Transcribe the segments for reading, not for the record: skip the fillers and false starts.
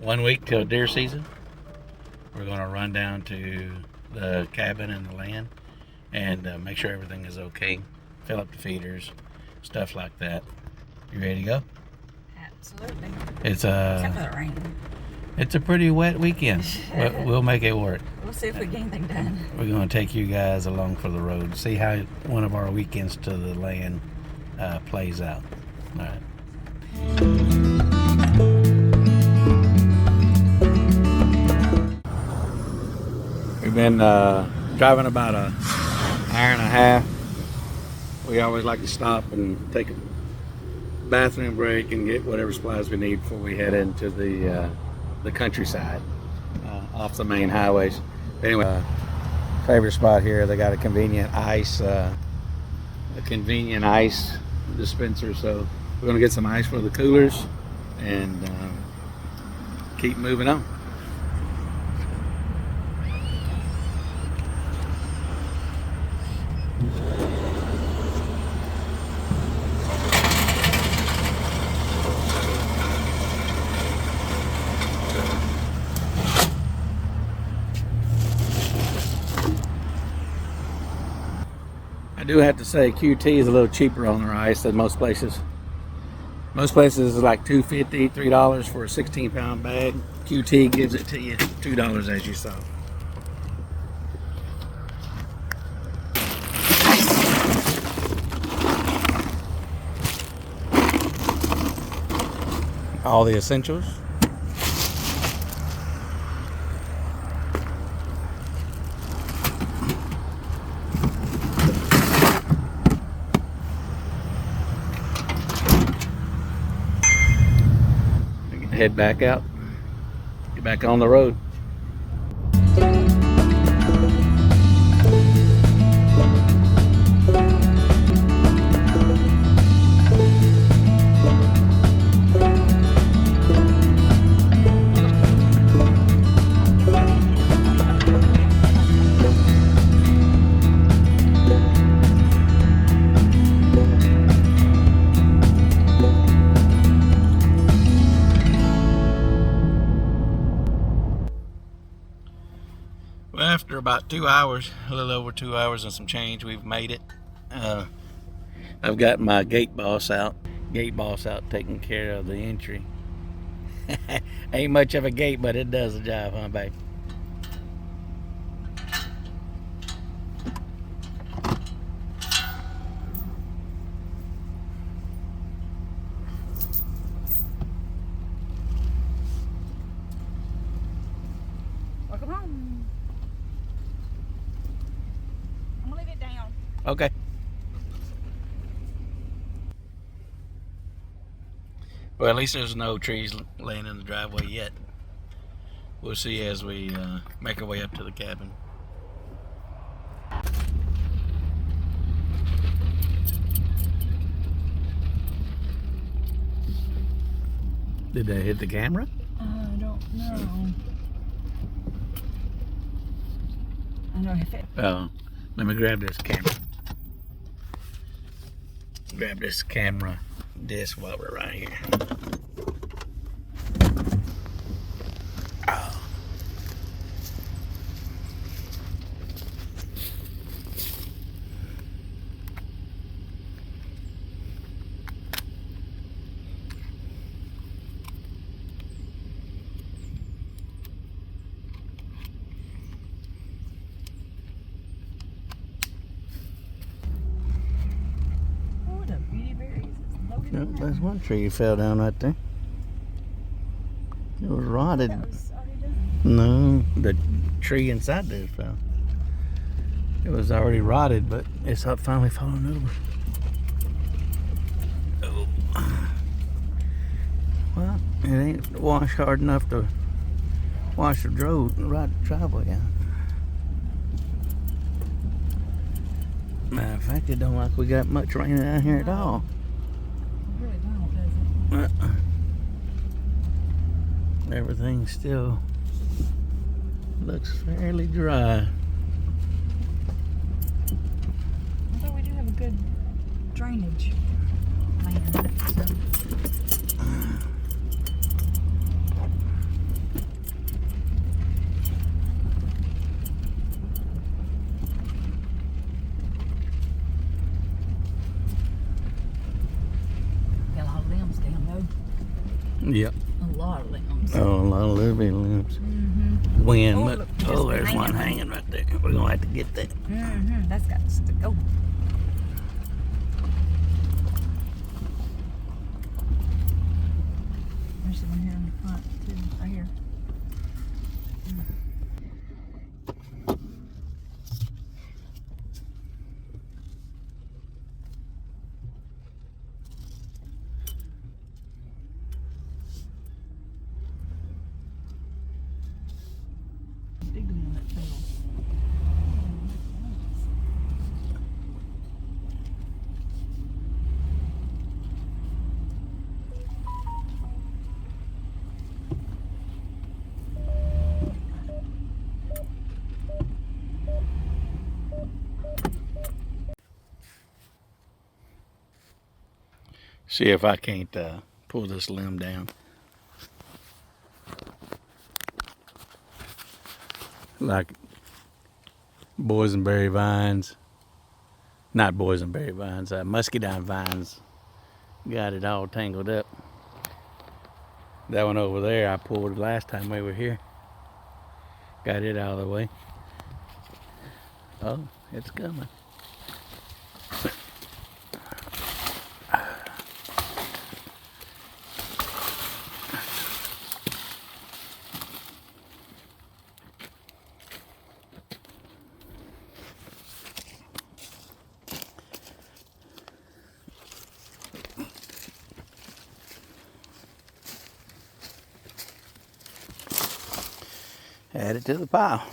1 week till deer season. We're going to run down to the cabin and the land and make sure everything is okay. Fill up the feeders, stuff like that. You ready to go? Absolutely. Except for the rain. It's a pretty wet weekend. We'll make it work. We'll see if we get anything done. We're going to take you guys along for the road. See how one of our weekends to the land plays out. All right. We've been driving about an hour and a half. We always like to stop and take a bathroom break and get whatever supplies we need before we head into the countryside off the main highways. Anyway, favorite spot here. They got a convenient ice dispenser. So we're gonna get some ice for the coolers and keep moving on. I do have to say QT is a little cheaper on their ice than most places. Most places is like $2.50, $3 for a 16-pound bag. QT gives it to you $2 as you saw. All the essentials. Head back out, get back on the road. Well, after about 2 hours, a little over 2 hours and some change, we've made it. I've got my gate boss out taking care of the entry. Ain't much of a gate, but it does the job, huh, babe? Welcome home. I'm gonna leave it down. Okay. Well, at least there's no trees laying in the driveway yet. We'll see as we make our way up to the cabin. Did they hit the camera? I don't know. I know if it. Oh, let me grab this camera. Grab this camera disc while we're right here. Oh. No, there's one tree fell down right there. It was rotted. That was already done. No, the tree inside there fell. It was already rotted, but it's up finally falling over. Oh. Well, it ain't washed hard enough to wash the driveway out. Matter of fact, it don't like we got much rain down here at all. Everything still looks fairly dry. Although we do have a good drainage land, so. Yep. A lot of limbs. Oh, a lot of little bitty limbs. Mm-hmm. Wind. Oh, Look. look, Oh, there's there's one hanging. hanging right there. We're going to have to get that. Mm-hmm. That's got to go. There's one here in the front, too. Right here. Big one that fell. See if I can't pull this limb down. Like boysenberry vines. Not boysenberry vines, muscadine vines. Got it all tangled up. That one over there I pulled last time we were here. Got it out of the way. Oh, it's coming. Add it to the pile.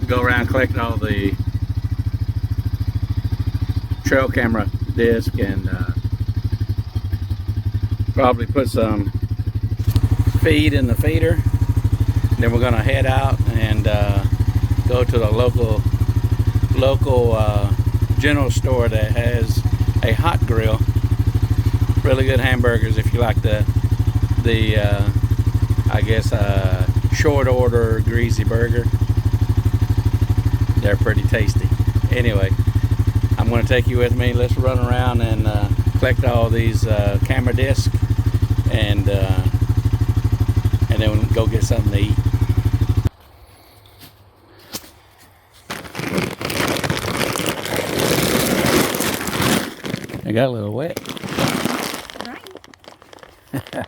Go around, collect all the trail camera disc, and probably put some feed in the feeder. Then we're gonna head out and go to the local general store that has a hot grill. Really good hamburgers if you like the I guess short order greasy burger. They're pretty tasty. Anyway, I'm going to take you with me. Let's run around and collect all these camera discs, and then we'll go get something to eat. It got a little wet. Right.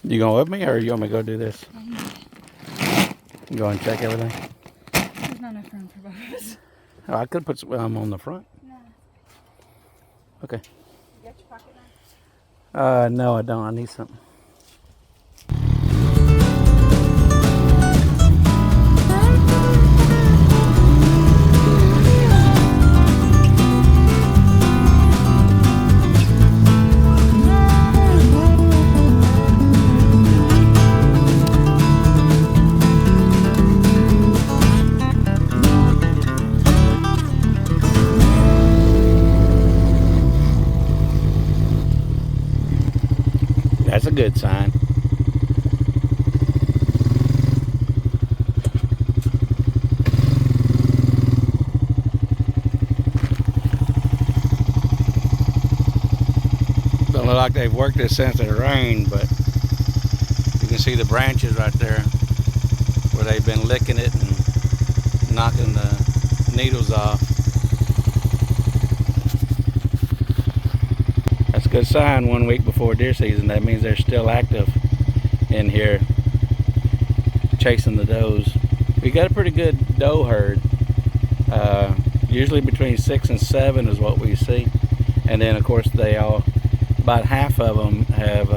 You going with me, or you want me to go do this? Go and check everything? There's not enough room for both of us. Oh, I could put some on the front. No. Okay. You got your pocket knife? No, I don't. I need something. That's a good sign. Don't look like they've worked this since it rained, but you can see the branches right there where they've been licking it and knocking the needles off. That's good sign 1 week before deer season. That means they're still active in here chasing the does. We got a pretty good doe herd. Usually between 6 and 7 is what we see. And then of course about half of them have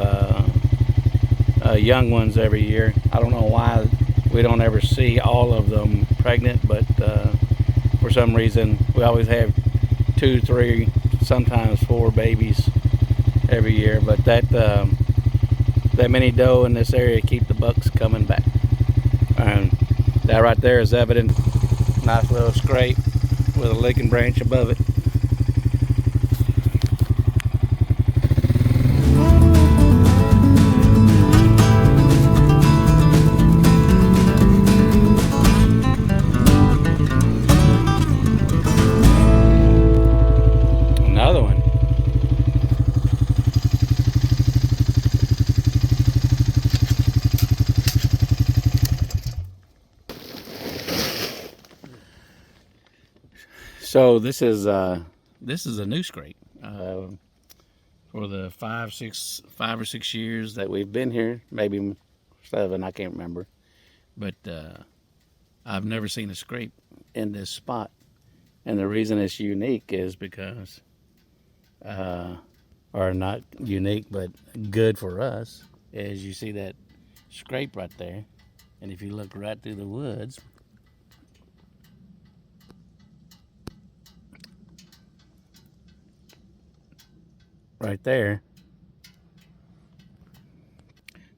young ones every year. I don't know why we don't ever see all of them pregnant, but for some reason we always have 2, 3, sometimes 4 babies every year. But that many doe in this area keep the bucks coming back. And that right there is evident. Nice little scrape with a licking branch above it. Another one. So this is a new scrape for the 5 or 6 years that we've been here, maybe 7, I can't remember. But I've never seen a scrape in this spot, and the reason it's unique is because, or not unique, but good for us, is you see that scrape right there, and if you look right through the woods. Right there,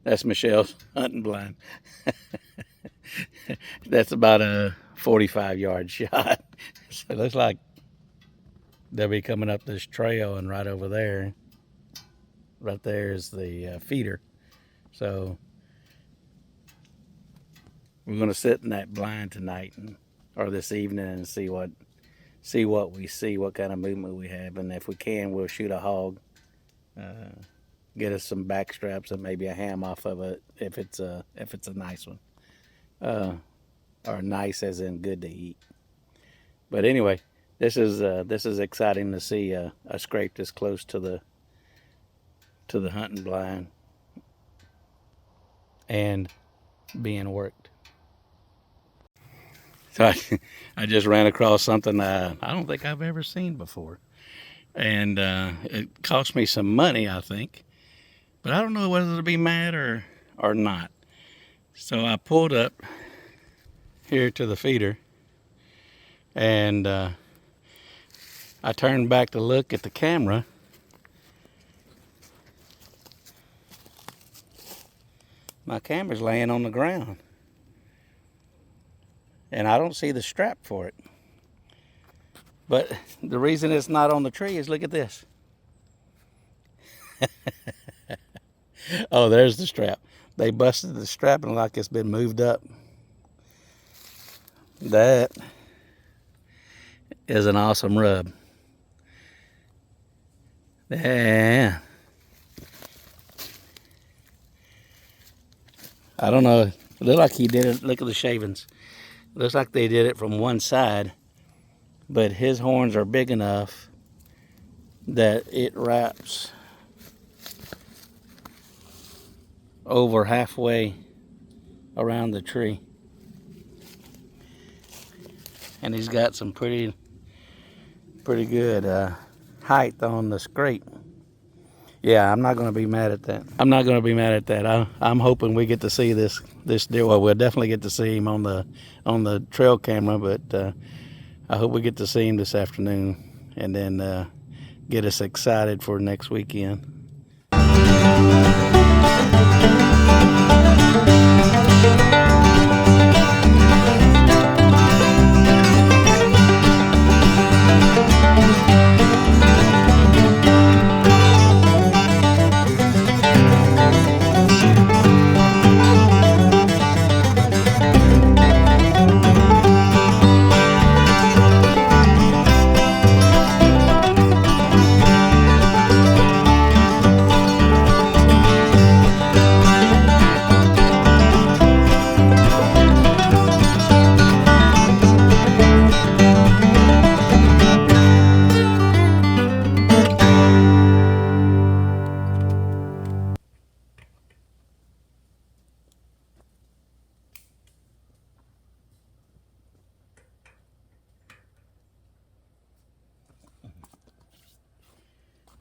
that's Michelle's hunting blind. That's about a 45-yard shot. So it looks like they'll be coming up this trail, and right over there, right there is the feeder. So we're going to sit in that blind tonight or this evening and see what we see, what kind of movement we have, and if we can, we'll shoot a hog. Get us some back straps and maybe a ham off of it if it's a nice one, or nice as in good to eat. But anyway, this is exciting to see a scrape this close to the hunting blind and being worked. So I just ran across something I don't think I've ever seen before. And it cost me some money, I think. But I don't know whether to be mad or not. So I pulled up here to the feeder. And I turned back to look at the camera. My camera's laying on the ground. And I don't see the strap for it. But the reason it's not on the tree is, look at this. Oh, there's the strap. They busted the strap and like it's been moved up. That is an awesome rub. Yeah. I don't know. It looked like he did it. Look at the shavings. It looks like they did it from one side. But his horns are big enough that it wraps over halfway around the tree. And he's got some pretty good height on the scrape. Yeah, I'm not going to be mad at that. I'm not going to be mad at that. I'm hoping we get to see this deer. Well, we'll definitely get to see him on the trail camera, but I hope we get to see him this afternoon and then get us excited for next weekend.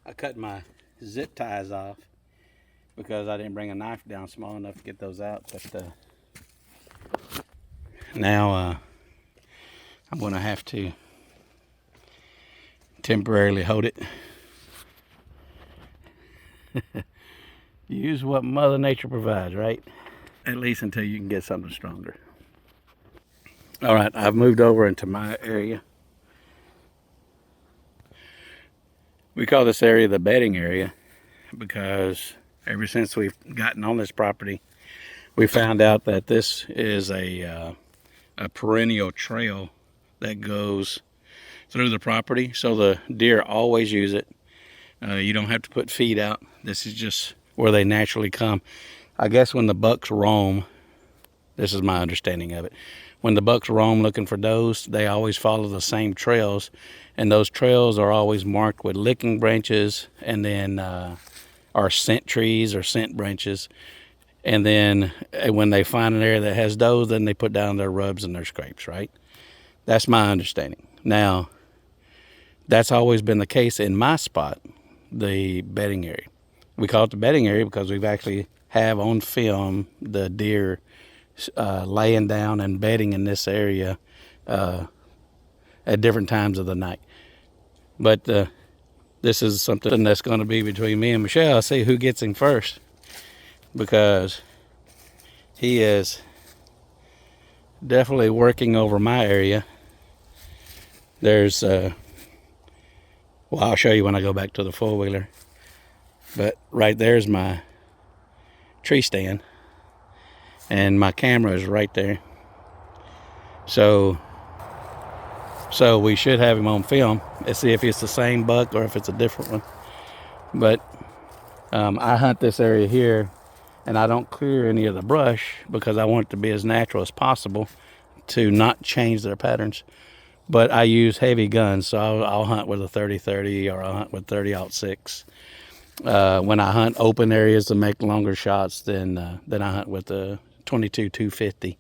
I cut my zip ties off because I didn't bring a knife down small enough to get those out. But now I'm going to have to temporarily hold it. Use what Mother Nature provides, right? At least until you can get something stronger. All right, I've moved over into my area. We call this area the bedding area because ever since we've gotten on this property, we found out that this is a perennial trail that goes through the property. So the deer always use it. You don't have to put feed out. This is just where they naturally come. I guess when the bucks roam, this is my understanding of it. When the bucks roam looking for does, they always follow the same trails, and those trails are always marked with licking branches, and then are scent trees or scent branches. And then when they find an area that has does, then they put down their rubs and their scrapes, right? That's my understanding. Now, that's always been the case in my spot, the bedding area. We call it the bedding area because we've actually have on film the deer laying down and bedding in this area at different times of the night. But this is something that's going to be between me and Michelle. I'll see who gets him first, because he is definitely working over my area. There's well, I'll show you when I go back to the four-wheeler, but right there's my tree stand, and my camera is right there. So we should have him on film. Let's see if it's the same buck or if it's a different one. But I hunt this area here, and I don't clear any of the brush because I want it to be as natural as possible to not change their patterns. But I use heavy guns, so I'll hunt with a 30-30 or I'll hunt with 30-06. When I hunt open areas to make longer shots, then I hunt with the 22-250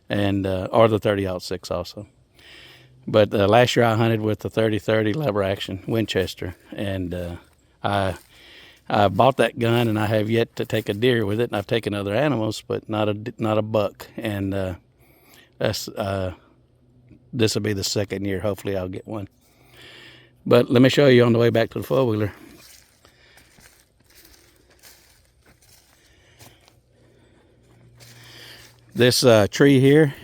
and or the 30-06 also. But last year I hunted with the 30-30 lever action Winchester, and I bought that gun, and I have yet to take a deer with it. And I've taken other animals, but not a buck. And that's this will be the second year. Hopefully I'll get one. But let me show you on the way back to the four-wheeler. This tree here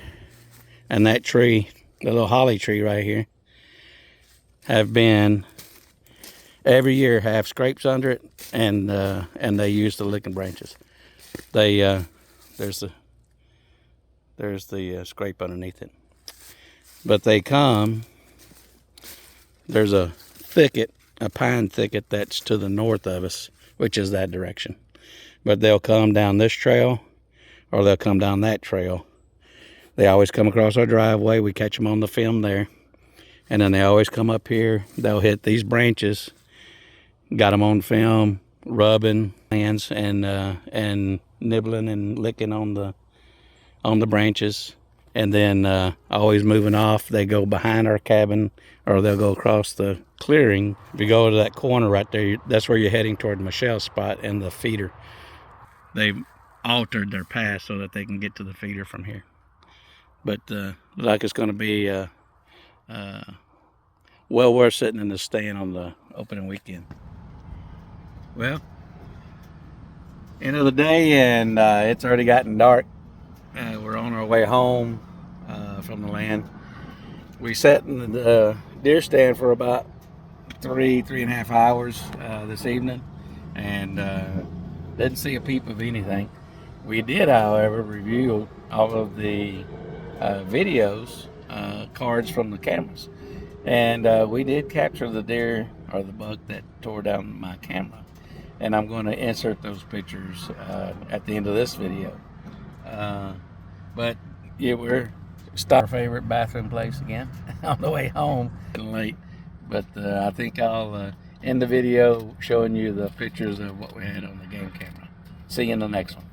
and that tree, the little holly tree right here, have been every year have scrapes under it, and they use the licking branches. They there's the scrape underneath it. But they come, there's a thicket, a pine thicket that's to the north of us, which is that direction. But they'll come down this trail, or they'll come down that trail. They always come across our driveway. We catch them on the film there. And then they always come up here. They'll hit these branches. Got them on film, rubbing hands and nibbling and licking on the branches. And then always moving off. They go behind our cabin, or they'll go across the clearing. If you go to that corner right there, that's where you're heading toward Michelle's spot and the feeder. They've altered their path so that they can get to the feeder from here. But like it's going to be well worth sitting in the stand on the opening weekend. Well, end of the day, and it's already gotten dark. We're on our way home from the land. We sat in the deer stand for about 3.5 hours this evening, and didn't see a peep of anything. We did, however, review all of the videos, cards from the cameras, and we did capture the deer or the buck that tore down my camera, and I'm going to insert those pictures at the end of this video. But yeah, we're stopped our favorite bathroom place again on the way home. Late, but I think I'll end the video showing you the pictures of what we had on the game camera. See you in the next one.